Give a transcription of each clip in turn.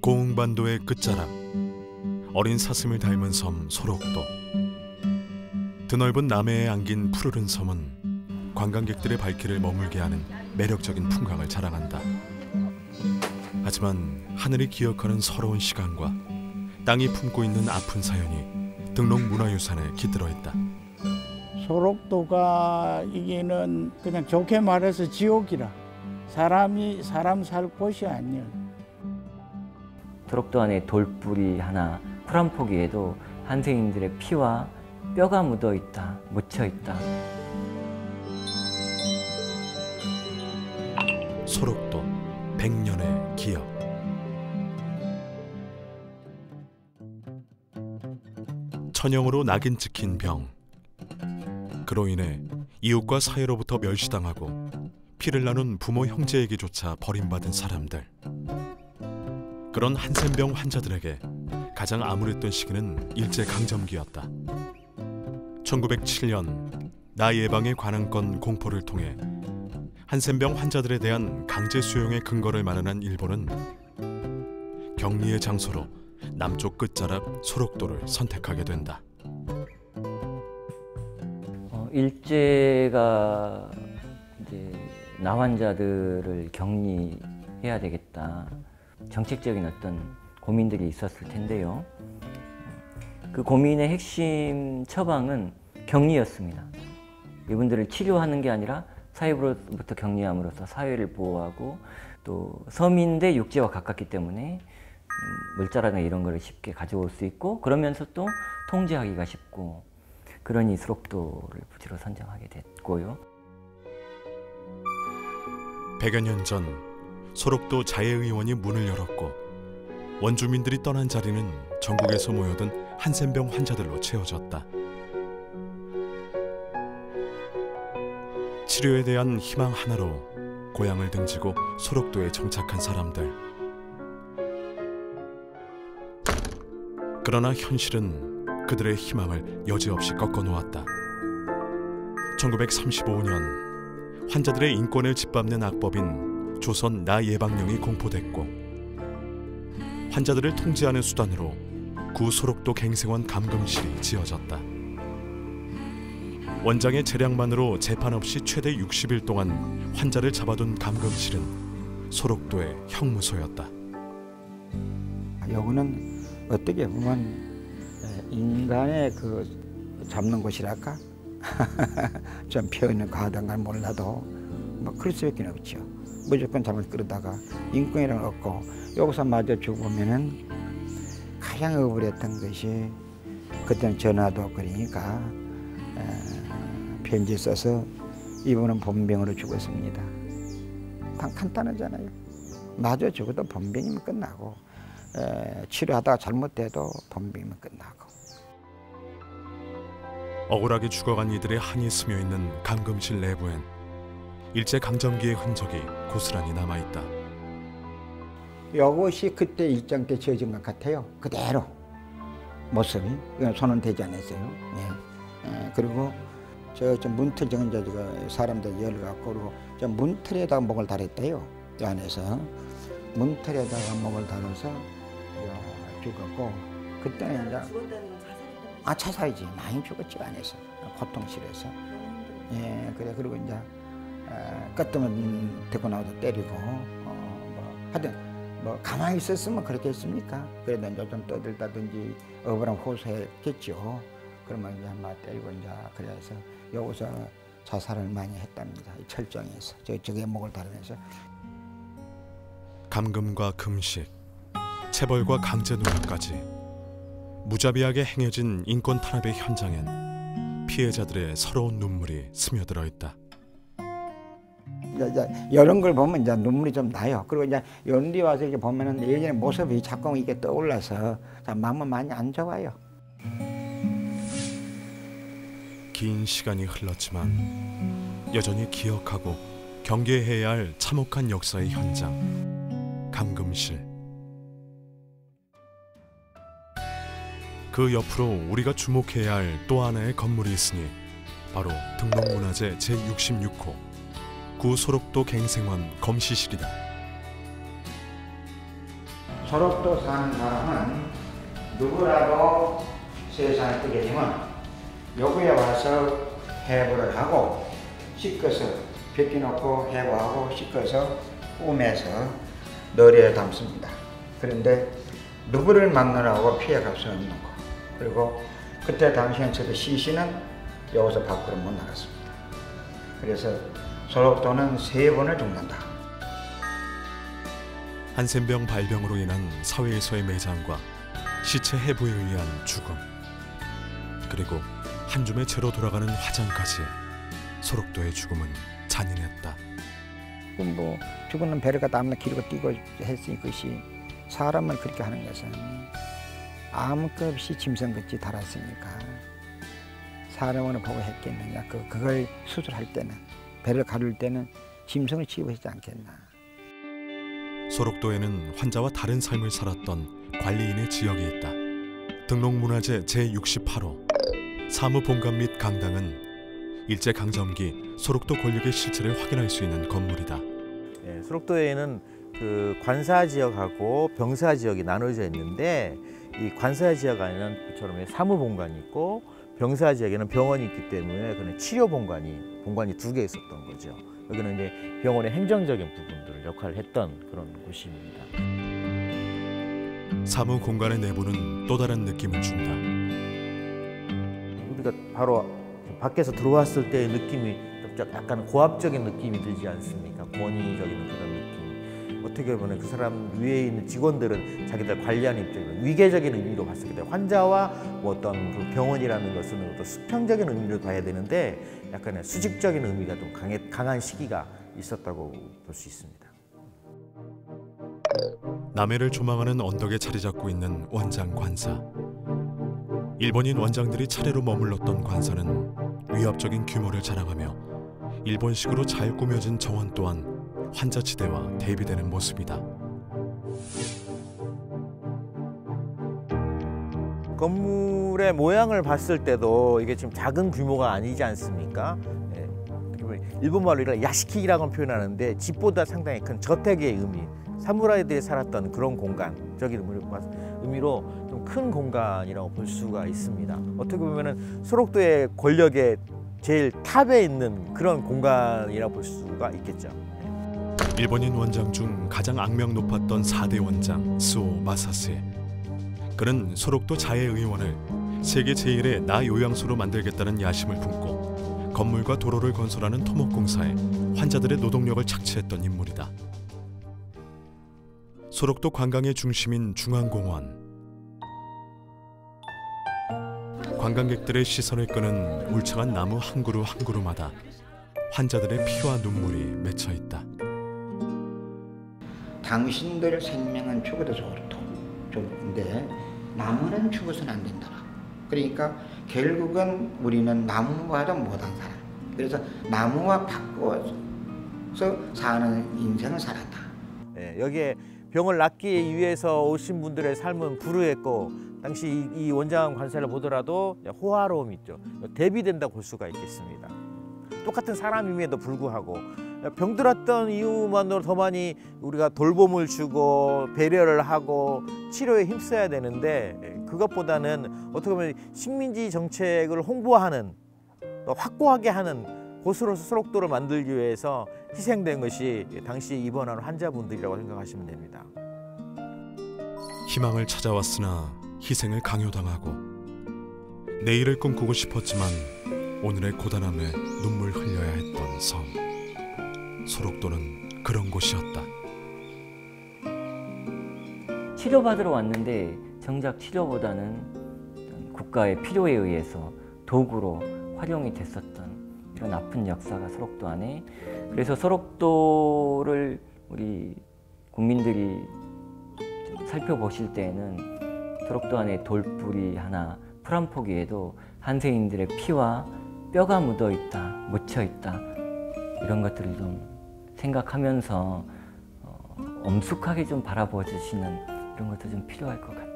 고흥반도의 끝자락, 어린 사슴을 닮은 섬 소록도. 드넓은 남해에 안긴 푸르른 섬은 관광객들의 발길을 머물게 하는 매력적인 풍광을 자랑한다. 하지만 하늘이 기억하는 서러운 시간과 땅이 품고 있는 아픈 사연이 등록문화유산에 깃들어 있다. 소록도가 이게는 그냥 좋게 말해서 지옥이라. 사람이 사람 살 곳이 아니야. 소록도 안에 돌뿌리 하나, 풀 한 포기에도 한세인들의 피와 뼈가 묻어 있다, 묻혀 있다. 소록도 100년의 기억. 천형으로 낙인 찍힌 병. 그로 인해 이웃과 사회로부터 멸시당하고 피를 나눈 부모 형제에게조차 버림받은 사람들. 그런 한센병 환자들에게 가장 암울했던 시기는 일제강점기였다. 1907년 나 예방에 관한 건 공포를 통해 한센병 환자들에 대한 강제 수용의 근거를 마련한 일본은 격리의 장소로 남쪽 끝자락 소록도를 선택하게 된다. 일제가 이제 나 환자들을 격리해야 되겠다. 정책적인 어떤 고민들이 있었을 텐데요. 그 고민의 핵심 처방은 격리였습니다. 이분들을 치료하는 게 아니라 사회로부터 격리함으로써 사회를 보호하고 또 섬인데 육지와 가깝기 때문에 물자라나 이런 거를 쉽게 가져올 수 있고 그러면서 또 통제하기가 쉽고 그러니 소록도를 부지로 선정하게 됐고요. 100여 년 전 소록도 자해의원이 문을 열었고 원주민들이 떠난 자리는 전국에서 모여든 한센병 환자들로 채워졌다. 치료에 대한 희망 하나로 고향을 등지고 소록도에 정착한 사람들. 그러나 현실은 그들의 희망을 여지없이 꺾어놓았다. 1935년 환자들의 인권을 짓밟는 악법인 조선 나 예방령이 공포됐고 환자들을 통제하는 수단으로 구 소록도 갱생원 감금실이 지어졌다. 원장의 재량만으로 재판 없이 최대 60일 동안 환자를 잡아둔 감금실은 소록도의 형무소였다. 여기는 어떻게 보면 인간의 그 잡는 곳이랄까? 좀 표현이 과하던가 몰라도 뭐 그럴 수밖에 없죠. 무조건 잘못 그러다가 인권이라는 거 없고 여기서 마저 죽으면은 가장 억울했던 것이 그때는 전화도 그러니까 편지 써서 이분은 본병으로 죽었습니다. 간단하잖아요. 마저 죽어도 본병이면 끝나고 치료하다가 잘못돼도 본병이면 끝나고. 억울하게 죽어간 이들의 한이 스며있는 감금실 내부엔 일제강점기의 흔적이 고스란히 남아있다. 이것이 그때 일정 때 지어진 것 같아요. 그대로 모습이. 손은 대지 않았어요. 예. 그리고 저 문틀 정자가 사람들 열어갖고 그리고 저 문틀에다가 목을 달았대요. 이 안에서 문틀에다가 목을 달아서 죽었고 그때는 이제 자살이지. 많이 죽었지 안에서 고통실에서. 예, 그래 그리고 이제 끄트면 데리고 나와서 때리고 하여튼 뭐 가만히 있었으면 그렇게 했습니까? 그래도 이제 좀 떠들다든지 억울한 호소했겠죠. 그러면 이제 막 때리고 이제 그래서 여기서 자살을 많이 했답니다. 철정에서 저게 목을 다루면서. 감금과 금식, 체벌과 강제 노역까지 무자비하게 행해진 인권 탄압의 현장엔 피해자들의 서러운 눈물이 스며들어 있다. 이런 걸 보면 이제 눈물이 좀 나요. 그리고 이제 연디 와서 이렇게 보면은 예전에 모습이 자꾸 이게 떠올라서 마음은 많이 안 좋아요. 긴 시간이 흘렀지만 여전히 기억하고 경계해야 할 참혹한 역사의 현장, 감금실. 그 옆으로 우리가 주목해야 할 또 하나의 건물이 있으니 바로 등록문화재 제66호 구 소록도 갱생원 검시실이다. 소록도 사는 사람은 누구라도 세상에 뜨게 되면 여기에 와서 해부를 하고 씻어서 벗겨놓고 해부하고 씻어서 꿈에서 너리에 담습니다. 그런데 누구를 만나라고 피해갈 수 없는 거. 그리고 그때 당시엔 저도 시신은 여기서 밖으로 못 나갔습니다. 그래서 소록도는 3번을 죽는다. 한센병 발병으로 인한 사회에서의 매장과 시체 해부에 의한 죽음, 그리고 한 줌의 채로 돌아가는 화장까지 소록도의 죽음은 잔인했다. 뭐 죽는 배를 갖다 아무나 기르고 뛰고 했으니 그것이 사람을 그렇게 하는 것은 아무 것 없이 짐승같이 달았으니까 사람을 보고 했겠느냐. 그걸 수술할 때는 배를 가를 때는 짐승을 취급하지 않겠나. 소록도에는 환자와 다른 삶을 살았던 관리인의 지역이 있다. 등록문화재 제68호 사무본관 및 강당은 일제강점기 소록도 권력의 실체를 확인할 수 있는 건물이다. 예, 소록도에는 그 관사 지역하고 병사 지역이 나눠져 있는데 이 관사 지역 안에는 그처럼 사무본관이 있고 병사 지역에는 병원이 있기 때문에 그는 치료본관이 2개 있었던 거죠. 여기는 이제 병원의 행정적인 부분들을 역할을 했던 그런 곳입니다. 사무 공간의 내부는 또 다른 느낌을 준다. 우리가 바로 밖에서 들어왔을 때의 느낌이 약간 고압적인 느낌이 들지 않습니까? 권위적인 그런 느낌. 어떻게 보면 그 사람 위에 있는 직원들은 자기들 관리하는 입장에서 위계적인 의미로 봤을 때 환자와 뭐 어떤 그 병원이라는 것은 어떤 수평적인 의미로 봐야 되는데 약간의 수직적인 의미가 좀 강한 시기가 있었다고 볼 수 있습니다. 남해를 조망하는 언덕에 자리 잡고 있는 원장 관사. 일본인 원장들이 차례로 머물렀던 관사는 위압적인 규모를 자랑하며 일본식으로 잘 꾸며진 정원 또한 환자치대와 대비되는 모습이다. 건물의 모양을 봤을 때도 이게 지금 작은 규모가 아니지 않습니까? 예. 일본말로 이걸 야시키라고 표현하는데 집보다 상당히 큰 저택의 의미, 사무라이들이 살았던 그런 공간적인 의미로 좀 큰 공간이라고 볼 수가 있습니다. 어떻게 보면은 소록도의 권력의 제일 탑에 있는 그런 공간이라고 볼 수가 있겠죠. 일본인 원장 중 가장 악명 높았던 4대 원장 스오 마사스에 그는 소록도 자해의원을 세계 제1의 나요양소로 만들겠다는 야심을 품고 건물과 도로를 건설하는 토목공사에 환자들의 노동력을 착취했던 인물이다. 소록도 관광의 중심인 중앙공원. 관광객들의 시선을 끄는 울창한 나무 한 그루 한 그루마다 환자들의 피와 눈물이 맺혀 있다. 당신들 생명은 죽어도 좋은데 나무는 죽어서는 안 된다. 그러니까 결국은 우리는 나무와도 못한 사람. 그래서 나무와 바꿔서 사는 인생을 살았다. 네, 여기에 병을 낫기 위해서 오신 분들의 삶은 불우했고 당시 이 원장 관사를 보더라도 호화로움이 있죠. 대비된다고 볼 수가 있겠습니다. 똑같은 사람임에도 불구하고 병들었던 이유만으로 더 많이 우리가 돌봄을 주고 배려를 하고 치료에 힘써야 되는데 그것보다는 어떻게 보면 식민지 정책을 홍보하는 또 확고하게 하는 곳으로서 소록도를 만들기 위해서 희생된 것이 당시 입원한 환자분들이라고 생각하시면 됩니다. 희망을 찾아왔으나 희생을 강요당하고 내일을 꿈꾸고 싶었지만 오늘의 고단함에 눈물 흘려야 했던 섬. 소록도는 그런 곳이었다. 치료받으러 왔는데 정작 치료보다는 국가의 필요에 의해서 도구로 활용이 됐었던 이런 아픈 역사가 소록도 안에. 그래서 소록도를 우리 국민들이 살펴보실 때에는 소록도 안에 돌뿌리 하나, 풀 한 포기에도 한세인들의 피와 뼈가 묻어 있다, 묻혀 있다, 이런 것들을 좀 생각하면서 엄숙하게 좀 바라봐 주시는 이런 것도 좀 필요할 것 같아요.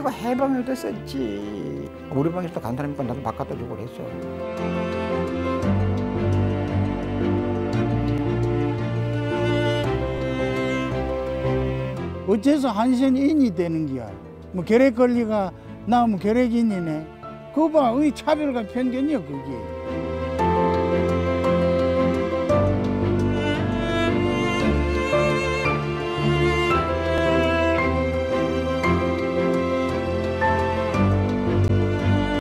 그거 해방을 됐었지. 우리 방에서도 간 사람이니까 나도 바꿔다 주고 그랬어. 어째서 한센인이 되는 거야? 뭐 결핵 권리가 나오면 결핵인이네. 그거 봐, 의 차별과 편견이야 그게.